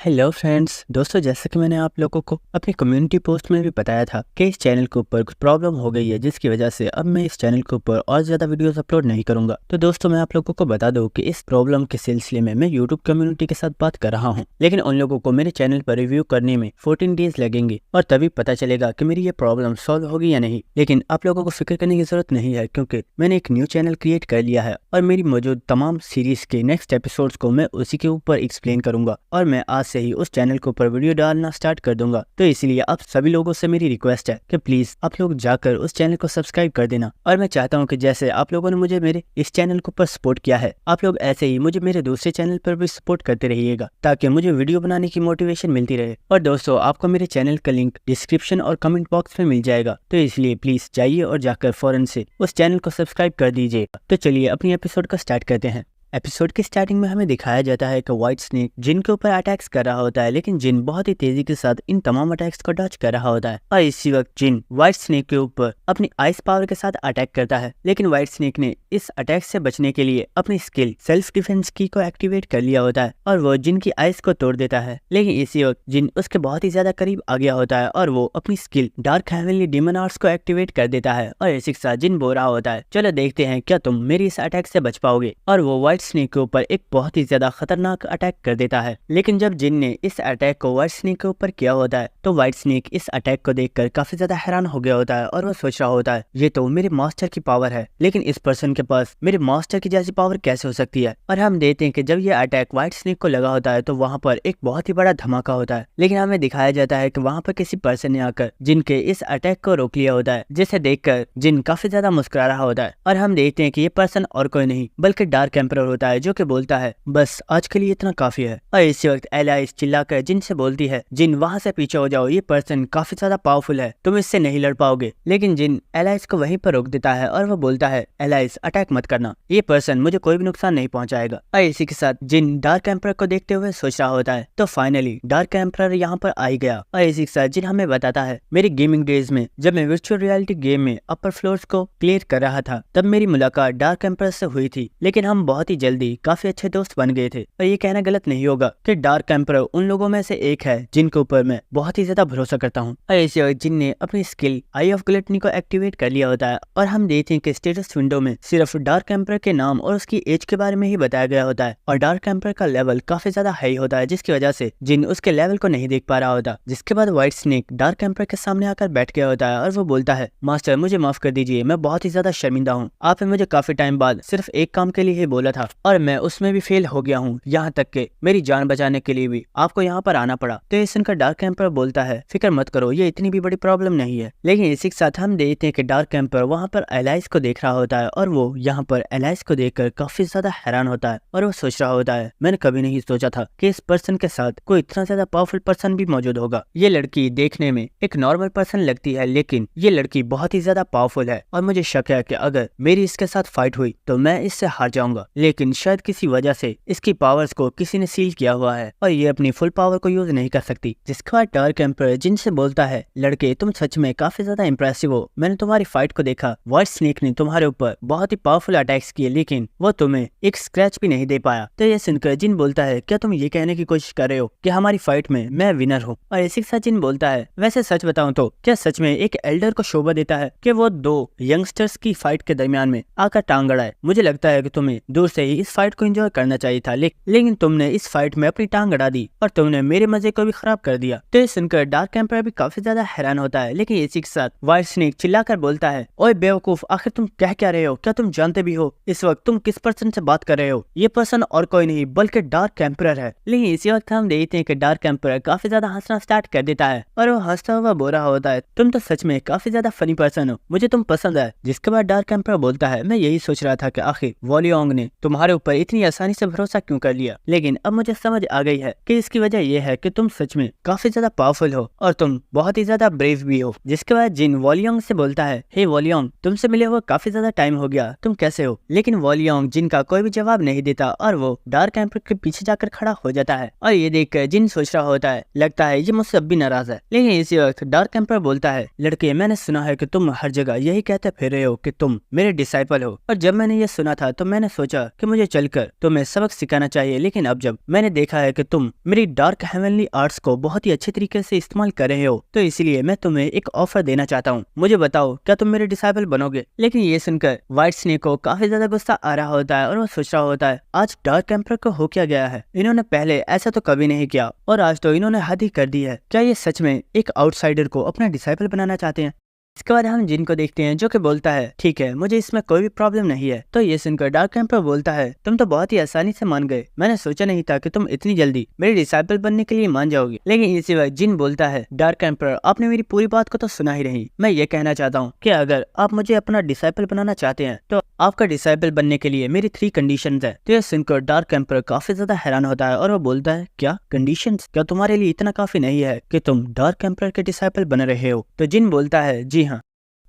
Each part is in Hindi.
हेलो फ्रेंड्स, दोस्तों जैसा कि मैंने आप लोगों को अपनी कम्युनिटी पोस्ट में भी बताया था कि इस चैनल के ऊपर कुछ प्रॉब्लम हो गई है, जिसकी वजह से अब मैं इस चैनल के ऊपर और ज़्यादा वीडियोस अपलोड नहीं करूंगा। तो दोस्तों मैं आप लोगों को बता दूं कि इस प्रॉब्लम के सिलसिले में मैं यूट्यूब कम्युनिटी के साथ बात कर रहा हूं, लेकिन उन लोगों को मेरे चैनल पर रिव्यू करने में 14 डेज लगेंगे और तभी पता चलेगा कि मेरी ये प्रॉब्लम सॉल्व होगी या नहीं। लेकिन आप लोगों को फिक्र करने की जरूरत नहीं है, क्योंकि मैंने एक न्यू चैनल क्रिएट कर लिया है और मेरी मौजूद तमाम सीरीज के नेक्स्ट एपिसोड्स को मैं उसी के ऊपर एक्सप्लेन करूंगा और मैं आज से ही उस चैनल को पर वीडियो डालना स्टार्ट कर दूंगा। तो इसलिए आप सभी लोगों से मेरी रिक्वेस्ट है कि प्लीज आप लोग जाकर उस चैनल को सब्सक्राइब कर देना। और मैं चाहता हूं कि जैसे आप लोगों ने मुझे मेरे इस चैनल के ऊपर सपोर्ट किया है, आप लोग ऐसे ही मुझे मेरे दूसरे चैनल पर भी सपोर्ट करते रहिएगा, ताकि मुझे वीडियो बनाने की मोटिवेशन मिलती रहे। और दोस्तों आपको मेरे चैनल का लिंक डिस्क्रिप्शन और कमेंट बॉक्स में मिल जाएगा, तो इसलिए प्लीज जाइए और जाकर फौरन से उस चैनल को सब्सक्राइब कर दीजिएगा। तो चलिए अपनी एपिसोड को स्टार्ट करते हैं। एपिसोड की स्टार्टिंग में हमें दिखाया जाता है कि व्हाइट स्नेक जिन के ऊपर अटैक्स कर रहा होता है, लेकिन जिन बहुत ही तेजी के साथ इन तमाम अटैक्स को डॉज कर रहा होता है। और इसी वक्त जिन व्हाइट स्नेक के ऊपर अपनी आइस पावर के साथ अटैक करता है, लेकिन व्हाइट स्नेक ने इस अटैक से बचने के लिए अपनी स्किल सेल्फ डिफेंस की को एक्टिवेट कर लिया होता है और वो जिन की आइस को तोड़ देता है। लेकिन इसी वक्त जिन उसके बहुत ही ज्यादा करीब आ गया होता है और वो अपनी skill dark heavenly demon arts को एक्टिवेट कर देता है और इसी के साथ जिन बोल रहा होता है, चलो देखते हैं क्या तुम मेरी इस अटैक से बच पाओगे। और वो व्हाइट स्नेक के ऊपर एक बहुत ही ज्यादा खतरनाक अटैक कर देता है। लेकिन जब जिन ने इस अटैक को व्हाइट स्नेक के ऊपर किया होता है, तो व्हाइट स्नेक इस अटैक को देखकर काफी ज्यादा हैरान हो गया होता है और वो सोच रहा होता है ये तो मेरे मास्टर की पावर है, लेकिन इस पर्सन के पास मेरे मास्टर की जैसी पावर कैसे हो सकती है। और हम देखते हैं कि जब ये अटैक व्हाइट स्नेक को लगा होता है तो वहाँ पर एक बहुत ही बड़ा धमाका होता है। लेकिन हमें दिखाया जाता है कि वहाँ पर किसी पर्सन ने आकर जिन के इस अटैक को रोक लिया होता है, जिसे देखकर जिन काफी ज्यादा मुस्कुरा रहा होता है। और हम देखते हैं कि ये पर्सन और कोई नहीं बल्कि डार्क एम्परर होता है, जो कि बोलता है बस आज के लिए इतना काफी है। और इसी वक्त एलाइस चिल्लाकर जिन से बोलती है जिन वहां से पीछे हो जाओ, ये पर्सन काफी ज्यादा पावरफुल है, तुम इससे नहीं लड़ पाओगे। लेकिन जिन एलाइस को वहीं पर रोक देता है और वो बोलता है एलाइस अटैक मत करना, ये पर्सन मुझे कोई भी नुकसान नहीं पहुंचाएगा। और इसी के साथ जिन डार्क एम्परर को देखते हुए सोच रहा होता है, तो फाइनली डार्क एम्परर यहाँ पर आ गया। और इसी के साथ जिन हमें बताता है मेरी गेमिंग डेज में जब मैं वर्चुअल रियलिटी गेम में अपर फ्लोर्स को क्लियर कर रहा था, तब मेरी मुलाकात डार्क एम्परर से हुई थी। लेकिन हम बहुत ही जल्दी काफी अच्छे दोस्त बन गए थे। और ये कहना गलत नहीं होगा कि डार्क एम्परर उन लोगों में से एक है जिनके ऊपर मैं बहुत ही ज्यादा भरोसा करता हूँ। और इसी वक्त जिन ने अपनी स्किल आई ऑफ ग्लटनी को एक्टिवेट कर लिया होता है और हम देखते हैं कि स्टेटस विंडो में सिर्फ डार्क एम्परर के नाम और उसकी एज के बारे में ही बताया गया होता है। और डार्क एम्परर का लेवल काफी ज्यादा हाई होता है, जिसकी वजह से जिन उसके लेवल को नहीं देख पा रहा होता। जिसके बाद व्हाइट स्नेक डार्क एम्परर के सामने आकर बैठ गया होता है और वो बोलता है मास्टर मुझे माफ कर दीजिए, मैं बहुत ही ज्यादा शर्मिंदा हूँ। आपने मुझे काफी टाइम बाद सिर्फ एक काम के लिए ही बोला था और मैं उसमें भी फेल हो गया हूँ, यहाँ तक के मेरी जान बचाने के लिए भी आपको यहाँ पर आना पड़ा। तो इस सुनकर डार्क एम्परर बोलता है फिक्र मत करो, ये इतनी भी बड़ी प्रॉब्लम नहीं है। लेकिन इसी के साथ हम देखते हैं कि डार्क एम्परर वहाँ पर एलाइस को देख रहा होता है और वो यहाँ पर एलाइस को देखकर काफी ज्यादा हैरान होता है और वो सोच रहा होता है मैंने कभी नहीं सोचा था कि इस पर्सन के साथ कोई इतना ज्यादा पावरफुल पर्सन भी मौजूद होगा। ये लड़की देखने में एक नॉर्मल पर्सन लगती है, लेकिन ये लड़की बहुत ही ज्यादा पावरफुल है और मुझे शक है कि अगर मेरी इसके साथ फाइट हुई तो मैं इससे हार जाऊंगा। लेकिन शायद किसी वजह से इसकी पावर्स को किसी ने सील किया हुआ है और ये अपनी फुल पावर को यूज नहीं कर सकती। जिसके बाद डार्क एम्परर जिनसे बोलता है लड़के तुम सच में काफी ज्यादा इंप्रेसिव हो, मैंने तुम्हारी फाइट को देखा। व्हाइट स्नेक ने तुम्हारे ऊपर बहुत ही पावरफुल अटैक्स किए, लेकिन वो तुम्हें एक स्क्रैच भी नहीं दे पाया। तो ये सुनकर जिन बोलता है क्या तुम ये कहने की कोशिश कर रहे हो कि हमारी फाइट में मैं विनर हूँ। और इसी के साथ जिन बोलता है वैसे सच बताऊं तो क्या सच में एक एल्डर को शोभा देता है कि वो दो यंगस्टर्स की फाइट के दरमियान में आकर टांग अड़ाए। मुझे लगता है कि तुम्हें दूर से ही इस फाइट को एंजॉय करना चाहिए था, लेकिन तुमने इस फाइट में अपनी टांग अड़ा दी और तुमने मेरे मजे को भी खराब कर दिया। तो ये सुनकर डार्क एम्परर भी काफी ज्यादा हैरान होता है। लेकिन इसी के साथ व्हाइट स्नेक चिल्लाकर बोलता है ओए बेवकूफ, आखिर तुम कह क्या रहे हो? क्या तुम जानते भी हो इस वक्त तुम किस पर्सन से बात कर रहे हो? ये पर्सन और कोई नहीं बल्कि डार्क एम्परर है। लेकिन इसी वक्त हम देखते हैं कि डार्क एम्परर काफी ज्यादा हंसना स्टार्ट कर देता है और वो हंसता हुआ बोल रहा होता है तुम तो सच में काफी ज्यादा फनी पर्सन हो, मुझे तुम पसंद है। जिसके बाद डार्क एम्परर बोलता है मैं यही सोच रहा था कि आखिर वॉलियोंग ने तुम्हारे ऊपर इतनी आसानी से भरोसा क्यों कर लिया, लेकिन अब मुझे समझ आ गई है कि इसकी वजह यह है कि तुम सच में काफी ज्यादा पावरफुल हो और तुम बहुत ही ज्यादा ब्रेव भी हो। जिसके बाद जिन वॉलियोंग से बोलता है हे वॉलियोंग, तुमसे मिले हुए काफी ज्यादा टाइम हो गया, तुम कैसे हो? लेकिन वॉलियोंग जिन का कोई भी जवाब नहीं देता और वो डार्क एम्परर के पीछे जाकर खड़ा हो जाता है। और ये देखकर जिन सोच रहा होता है लगता है ये मुझसे अब भी नाराज है। लेकिन इसी वक्त डार्क एम्परर बोलता है लड़के, मैंने सुना है कि तुम हर जगह यही कहते फिर रहे हो कि तुम मेरे डिसाइपल हो, और जब मैंने ये सुना था तो मैंने सोचा कि मुझे चलकर तुम्हें सबक सिखाना चाहिए, लेकिन अब जब मैंने देखा है कि तुम मेरी डार्क हेवनली आर्ट्स को बहुत ही अच्छे तरीके से इस्तेमाल कर रहे हो, तो इसलिए मैं तुम्हें एक ऑफर देना चाहता हूँ। मुझे बताओ, क्या तुम मेरे डिसाइबल बनोगे? लेकिन ये सुनकर व्हाइट स्नेक को काफी ज्यादा गुस्सा आ रहा होता है और वो सोच रहा होता है आज डार्क एम्पर को हो क्या गया है। इन्होंने पहले ऐसा तो कभी नहीं किया और आज तो इन्होंने हद ही कर दी है। क्या ये सच में एक आउटसाइडर को अपना डिसाइबल बनाना चाहते हैं? इसके बाद हम जिन को देखते हैं जो कि बोलता है ठीक है, मुझे इसमें कोई भी प्रॉब्लम नहीं है। तो ये सुनकर डार्क एम्पर बोलता है तुम तो बहुत ही आसानी से मान गए, मैंने सोचा नहीं था कि तुम इतनी जल्दी मेरे डिसाइपल बनने के लिए मान जाओगे। लेकिन इसी वक्त जिन बोलता है डार्क एम्पर आपने मेरी पूरी बात को तो सुना ही नहीं। मैं ये कहना चाहता हूँ कि अगर आप मुझे अपना डिसाइपल बनाना चाहते हैं तो आपका डिसाइपल बनने के लिए मेरी 3 कंडीशंस है। तो ये सुनकर डार्क एम्पर काफी ज्यादा हैरान होता है और वो बोलता है क्या कंडीशंस? क्या तुम्हारे लिए इतना काफी नहीं है कि तुम डार्क एम्पर के डिसाइपल बन रहे हो? तो जिन बोलता है जी हाँ,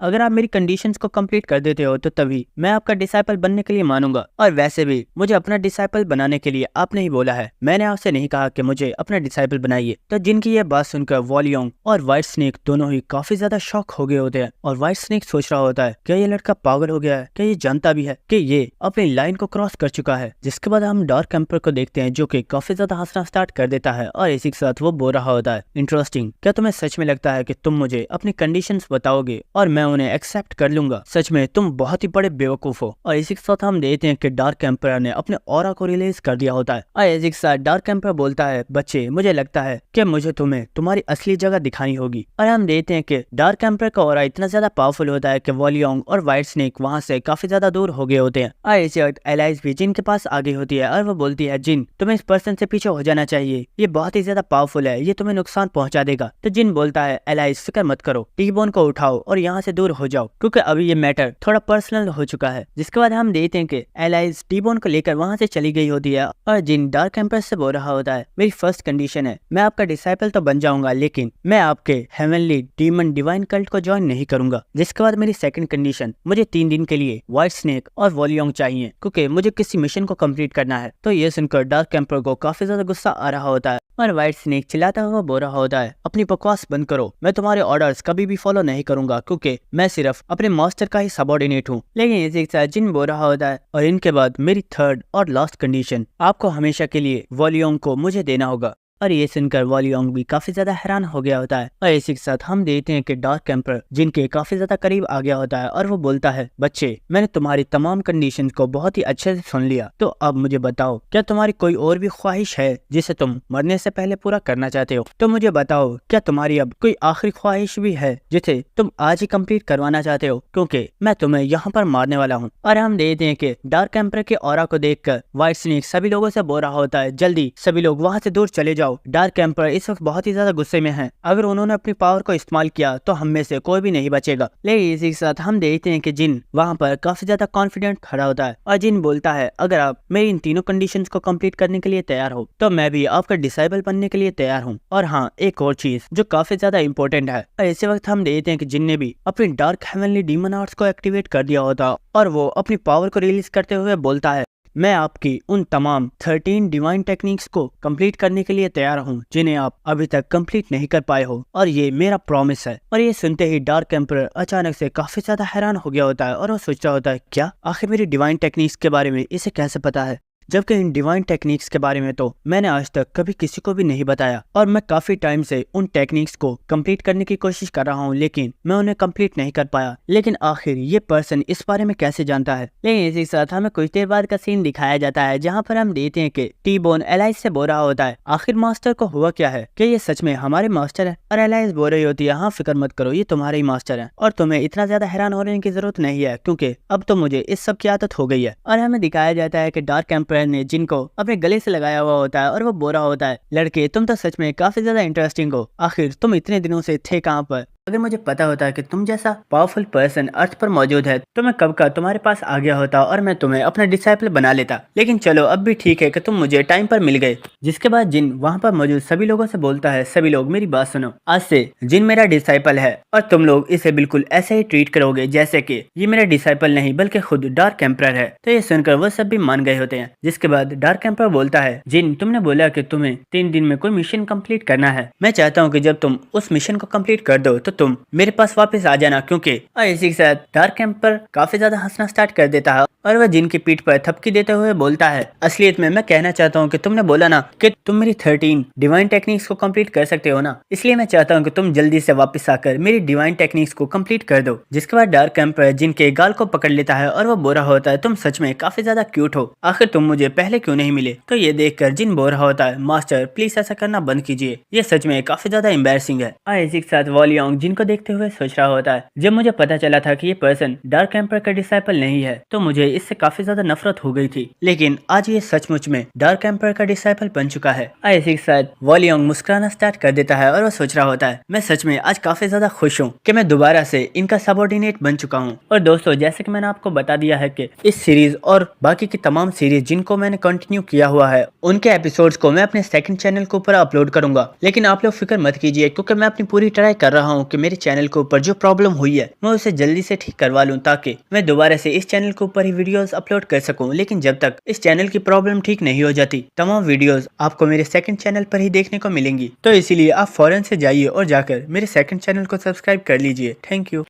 अगर आप मेरी कंडीशंस को कंप्लीट कर देते हो तो तभी मैं आपका डिसाइपल बनने के लिए मानूंगा। और वैसे भी मुझे अपना डिसाइपल बनाने के लिए आपने ही बोला है, मैंने आपसे नहीं कहा कि मुझे अपना डिसाइपल बनाइए। तो जिनकी ये बात सुनकर वॉलियोंग और व्हाइट स्नेक दोनों ही काफी ज्यादा शॉक हो गए होते हैं। और व्हाइट स्नेक सोच रहा होता है क्या ये लड़का पागल हो गया है? क्या ये जानता भी है कि ये अपनी लाइन को क्रॉस कर चुका है? जिसके बाद हम डार्क एम्पर को देखते हैं जो कि काफी ज्यादा हंसना स्टार्ट कर देता है और इसी के साथ वो बोल रहा होता है इंटरेस्टिंग, क्या तुम्हें सच में लगता है कि तुम मुझे अपनी कंडीशंस बताओगे और मैं उन्हें एक्सेप्ट कर लूंगा? सच में तुम बहुत ही बड़े बेवकूफ हो। और इसी के साथ हम देखते हैं कि डार्क एम्पर ने अपने ऑरा को रिलीज कर दिया होता है और इसी के साथ डार्क एम्पर बोलता है बच्चे, मुझे लगता है कि मुझे तुम्हें तुम्हारी असली जगह दिखानी होगी। और हम देखते हैं कि डार्क एम्पर का ऑरा इतना ज्यादा पावरफुल होता है कि वॉलियोंग और व्हाइट स्नेक वहां से काफी ज्यादा दूर हो गए होते हैं। और इसी वक्त एलाइज भी जिन के पास आ गई होती है और वो बोलती है जिन, तुम्हें इस पर्सन से पीछे हो जाना चाहिए, ये बहुत ही ज्यादा पावरफुल है, ये तुम्हें नुकसान पहुंचा देगा। तो जिन बोलता है एलाइज फिक्र मत करो, टी-बोन को उठाओ और यहाँ से दूर हो जाओ क्योंकि अभी ये मैटर थोड़ा पर्सनल हो चुका है। जिसके बाद हम देखते हैं कि एलाइज टी-बोन को लेकर वहां से चली गई होती है और जिन डार्क एम्पर से बोल रहा होता है मेरी फर्स्ट कंडीशन है, मैं आपका डिसाइपल तो बन जाऊंगा लेकिन मैं आपके हेवनली डीमन डिवाइन कल्ट को ज्वाइन नहीं करूंगा। जिसके बाद मेरी सेकंड कंडीशन, मुझे 3 दिन के लिए व्हाइट स्नेक और वॉलियोंग चाहिए क्योंकि मुझे किसी मिशन को कंप्लीट करना है। तो ये सुनकर डार्क एम्पर को काफी ज्यादा गुस्सा आ रहा होता है और व्हाइट स्नेक चिल्लाता हुआ बोल रहा होता है अपनी बकवास बंद करो, मैं तुम्हारे ऑर्डर्स कभी भी फॉलो नहीं करूंगा क्योंकि मैं सिर्फ अपने मास्टर का ही सबऑर्डिनेट हूँ। लेकिन इसी के साथ जिन बोल रहा होता है और इनके बाद मेरी थर्ड और लास्ट कंडीशन, आपको हमेशा के लिए वॉलियोंग को मुझे देना होगा। और ये सुनकर वॉलियोंग भी काफी ज्यादा हैरान हो गया होता है और इसी के साथ हम देखते हैं कि डार्क एम्पर जिनके काफी ज्यादा करीब आ गया होता है और वो बोलता है बच्चे, मैंने तुम्हारी तमाम कंडीशंस को बहुत ही अच्छे से सुन लिया, तो अब मुझे बताओ क्या तुम्हारी कोई और भी ख्वाहिश है जिसे तुम मरने से पहले पूरा करना चाहते हो? तो मुझे बताओ क्या तुम्हारी अब कोई आखिरी ख्वाहिश भी है जिसे तुम आज ही कंप्लीट करवाना चाहते हो, क्योंकि मैं तुम्हें यहाँ पर मारने वाला हूँ। और हम देखते हैं कि डार्क एम्पर के ऑरा को देखकर व्हाइट स्नेक सभी लोगों से बोल रहा होता है जल्दी सभी लोग वहाँ से दूर चले जाओ। डार्क एम्पर इस वक्त बहुत ही ज्यादा गुस्से में है, अगर उन्होंने अपनी पावर को इस्तेमाल किया तो हम में से कोई भी नहीं बचेगा। लेकिन इसी के साथ हम देखते हैं कि जिन वहाँ पर काफी ज्यादा कॉन्फिडेंट खड़ा होता है और जिन बोलता है अगर आप मेरी इन तीनों कंडीशंस को कंप्लीट करने के लिए तैयार हो तो मैं भी आपका डिसाइबल बनने के लिए तैयार हूँ। और हाँ, एक और चीज जो काफी ज्यादा इंपॉर्टेंट है, इसी वक्त हम देखते हैं कि जिन ने भी अपनी डार्क हेवनली डीमन आर्ट्स को एक्टिवेट कर दिया होता और वो अपनी पावर को रिलीज करते हुए बोलता है मैं आपकी उन तमाम 13 डिवाइन टेक्निक्स को कंप्लीट करने के लिए तैयार हूँ जिन्हें आप अभी तक कंप्लीट नहीं कर पाए हो और ये मेरा प्रॉमिस है। और ये सुनते ही डार्क एम्पर अचानक से काफी ज्यादा हैरान हो गया होता है और वो सोच रहा होता है क्या आखिर मेरी डिवाइन टेक्निक्स के बारे में इसे कैसे पता है, जबकि इन डिवाइन टेक्निक्स के बारे में तो मैंने आज तक कभी किसी को भी नहीं बताया और मैं काफी टाइम से उन टेक्निक्स को कंप्लीट करने की कोशिश कर रहा हूँ लेकिन मैं उन्हें कंप्लीट नहीं कर पाया। लेकिन आखिर ये पर्सन इस बारे में कैसे जानता है? लेकिन इसी के साथ हमें कुछ देर बाद का सीन दिखाया जाता है जहाँ पर हम देखते हैं कि टी-बोन एलाइज से बोल रहा होता है आखिर मास्टर को हुआ क्या है, क्या ये सच में हमारे मास्टर है? और एलाइज बोल रही होती है हाँ फिक्र मत करो, ये तुम्हारे ही मास्टर है और तुम्हें इतना ज्यादा हैरान होने की जरूरत नहीं है क्योंकि अब तो मुझे इस सब की आदत हो गई है। और हमें दिखाया जाता है कि डार्क एम्पर ने जिनको अपने गले से लगाया हुआ होता है और वो बोल रहा होता है लड़के, तुम तो सच में काफी ज्यादा इंटरेस्टिंग हो, आखिर तुम इतने दिनों से थे कहाँ पर? अगर मुझे पता होता है कि तुम जैसा पावरफुल पर्सन अर्थ पर मौजूद है तो मैं कब का तुम्हारे पास आ गया होता और मैं तुम्हें अपना डिसाइपल बना लेता। लेकिन चलो अब भी ठीक है कि तुम मुझे टाइम पर मिल गए। जिसके बाद जिन वहाँ पर मौजूद सभी लोगों से बोलता है सभी लोग मेरी बात सुनो, आज से जिन मेरा डिसाइपल है और तुम लोग इसे बिल्कुल ऐसे ही ट्रीट करोगे जैसे कि ये मेरा डिसाइपल नहीं बल्कि खुद डार्क एम्पर है। तो ये सुनकर वो सब भी मान गए होते हैं। जिसके बाद डार्क एम्पर बोलता है जिन, तुमने बोला कि तुम्हें 3 दिन में कोई मिशन कंप्लीट करना है, मैं चाहता हूँ कि जब तुम उस मिशन को कंप्लीट कर दो तो तुम मेरे पास वापस आ जाना, क्योंकि और इसी के साथ डार्क एम्पर काफी ज्यादा हंसना स्टार्ट कर देता है और वह जिन की पीठ पर थपकी देते हुए बोलता है, असलियत में मैं कहना चाहता हूँ कि तुमने बोला ना कि तुम मेरी 13 डिवाइन टेक्निक्स को कंप्लीट कर सकते हो ना, इसलिए मैं चाहता हूँ कि तुम जल्दी से वापस आकर मेरी डिवाइन टेक्निक्स को कंप्लीट कर दो। जिसके बाद डार्क एम्पर जिन के गाल को पकड़ लेता है और वो बोरा होता है, तुम सच में काफी ज्यादा क्यूट हो, आखिर तुम मुझे पहले क्यों नहीं मिले। तो ये देखकर जिन बोरा होता है, मास्टर प्लीज ऐसा करना बंद कीजिए, ये सच में काफी ज्यादा एम्बैरसिंग है। इसी के साथ वॉलियोंग जिनको देखते हुए सोच रहा होता है, जब मुझे पता चला था कि ये पर्सन डार्क एम्पर का डिसाइपल नहीं है तो मुझे इससे काफी ज्यादा नफरत हो गई थी, लेकिन आज ये सचमुच में डार्क एम्पर का डिसाइपल बन चुका है। इसी के साथ वॉलियोंग मुस्कुराना स्टार्ट कर देता है और वो सोच रहा होता है, मैं सच में आज काफी ज्यादा खुश हूँ कि मैं दोबारा से इनका सबऑर्डिनेट बन चुका हूँ। और दोस्तों, जैसे कि मैंने आपको बता दिया है कि इस सीरीज और बाकी की तमाम सीरीज जिनको मैंने कंटिन्यू किया हुआ है, उनके एपिसोड्स को मैं अपने सेकंड चैनल के ऊपर अपलोड करूंगा। लेकिन आप लोग फिक्र मत कीजिए, क्योंकि मैं अपनी पूरी ट्राई कर रहा हूँ कि मेरे चैनल के ऊपर जो प्रॉब्लम हुई है मैं उसे जल्दी से ठीक करवा लूँ, ताकि मैं दोबारा से इस चैनल के ऊपर ही वीडियोस अपलोड कर सकूं। लेकिन जब तक इस चैनल की प्रॉब्लम ठीक नहीं हो जाती, तमाम वीडियोस आपको मेरे सेकंड चैनल पर ही देखने को मिलेंगी। तो इसीलिए आप फौरन से जाइए और जाकर मेरे सेकंड चैनल को सब्सक्राइब कर लीजिए। Thank you.